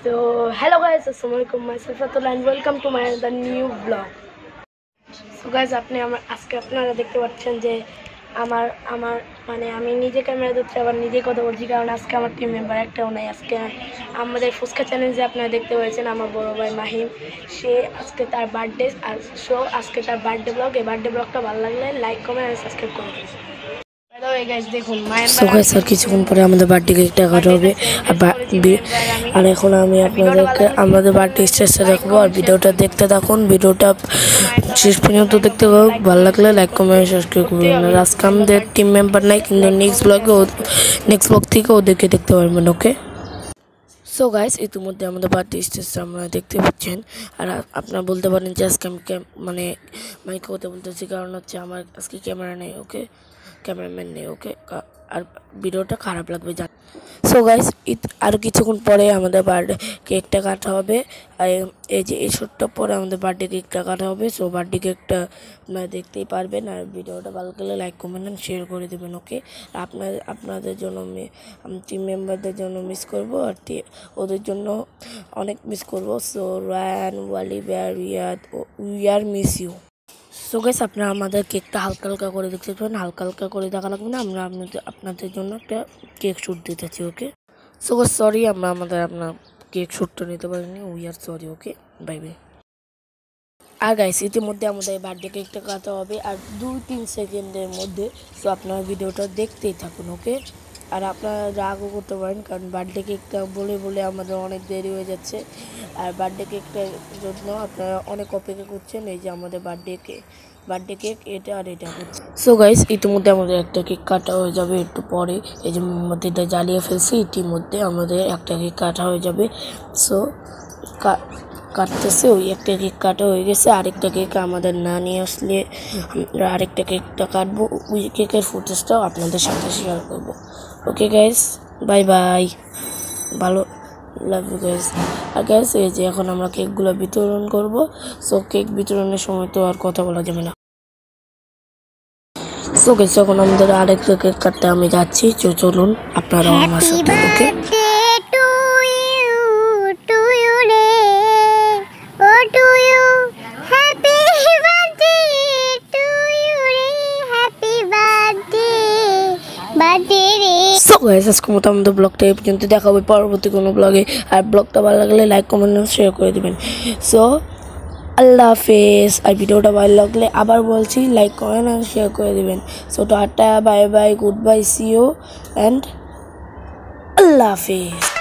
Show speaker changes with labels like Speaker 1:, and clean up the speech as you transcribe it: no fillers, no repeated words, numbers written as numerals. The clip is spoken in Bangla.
Speaker 1: So hello guys, assalamualaikum, myself Atul and welcome to my the new vlog. So guys, আপনি আজকে আপনারা দেখতে পাচ্ছেন যে আমার মানে আমি নিজে ক্যামেরা ধরতে আবার নিজেই কথা বলছি, কারণ আজকে আমার টিম মেম্বার একটাও নাই। আজকে আমাদের ফুচকা চ্যালেঞ্জে আপনারা দেখতে পেয়েছেন আমার বড় ভাই মাহিম, সে আজকে তার বার্থডে, আর আজকে তার বার্থডে ব্লগ। এই বার্থডে ব্লগটা ভালো লাগলে লাইক কমেন্ট আর সাবস্ক্রাইব করুন। কিছুক্ষণ পরে আমাদের বার্থডে কেকটা কাটা হবে, আর এখন আমি আপনাদেরকে আমাদের বার্থডে স্টেজটা দেখবো। আর ভিডিওটা দেখতে থাকুন, ভিডিওটা শেষ পর্যন্ত দেখতে পাবো। ভালো লাগলে লাইক কমেন্ট সাবস্ক্রাইব করবেন। আর আজকে আমাদের টিম মেম্বার নাই, কিন্তু নেক্সট ব্লগ থেকে ওদেরকে দেখতে পারবেন। ওকে, সো গাইস, ইতিমধ্যে আমাদের বার্থডে স্টেজটা আপনারা দেখতে পাচ্ছেন। আর আপনারা বলতে পারেন যে আজকে আমি মানে মাইকে কথা বলতেছি, কারণ হচ্ছে আমার আজকে ক্যামেরা নেই। ওকে, ক্যামেরাম্যান নেই। ওকে, আর ভিডিওটা খারাপ লাগবে জান। সো গাইস, আরও কিছুক্ষণ পরে আমাদের বার্থডে কেকটা কাটা হবে। আর এই যে এই ছোট্ট পরে আমাদের বার্থডে কেকটা কাটা হবে। সো বার্থডে কেকটা আপনারা দেখতেই পারবেন। আর ভিডিওটা ভালো লাগলে লাইক কমেন্ট শেয়ার করে দেবেন। ওকে, আপনাদের জন্য টিম মেম্বারদের জন্য মিস করবো, আর ওদের জন্য অনেক মিস করবো। So Rayan, Wali, Riyad, we are miss you. So guys, আপনারা আমাদের কেকটা হালকা হালকা করে দেখতে পাবেন। হালকা হালকা করে দেখা লাগবে না, আমরা আপনাদের জন্য একটা কেক শ্যুট দিতেছি। ওকে, সো গাইস, সরি আমরা আপনার কেক শ্যুটটা নিতে পারিনি, we are sorry. Okay, bye bye. আর গাইস, ইতিমধ্যে আমাদের বার্থডে কেকটা কাটা হবে আর 2-3 সেকেন্ডের মধ্যে। সো আপনারা ভিডিওটা দেখতেই থাকুন। ওকে, আর আপনারা রাগও করতে পারেন, কারণ বার্থডে কেকটা বলে আমাদের অনেক দেরি হয়ে যাচ্ছে। আর বার্থডে কেকটার জন্য আপনারা অনেক অপেক্ষা করছেন। এই যে আমাদের বার্থডে কেক এটা আর এটা হচ্ছে। সো গাইস, ইতিমধ্যে আমাদের একটা কেক কাটা হয়ে যাবে একটু পরে। এই যে মোমবাতিটা জ্বালিয়ে ফেলছি, ইতিমধ্যে আমাদের একটা কেক কাটা হয়ে যাবে। সো কাটতেছে, ওই একটা কেক কাটা হয়ে গেছে। আরেকটা কেক আমাদের না নিয়ে আসলে আরেকটা কেকটা কাটবো। ওই কেকের ফুটেজটাও আপনাদের সাথে শেয়ার করবো। ওকে গাইস, বাই বাই, ভালো লাভ ইউ গাইস। আর গাইস, এই যে এখন আমরা কেকগুলো বিতরণ করব। সো কেক বিতরণের সময় তো আর কথা বলা যাবে না। সো গাইস, এখন আমাদের আরেকটা কেক কাটতে আমি যাচ্ছি। চলুন আপনারাও আমার সাথে। ওকে, সো গাইস, আজকের মতো আমাদের ব্লগটা এই পর্যন্ত। দেখা হবে পরবর্তী কোনো ব্লগে। আর ব্লগটা ভালো লাগলে লাইক কমেন্ট শেয়ার করে দেবেন। সো আল্লাহ হাফেজ। আর ভিডিওটা ভালো লাগলে আবার বলছি লাইক কমেন্ট আর শেয়ার করে দেবেন। So tata, bye bye, goodbye, see you and আল্লাহ হাফেজ।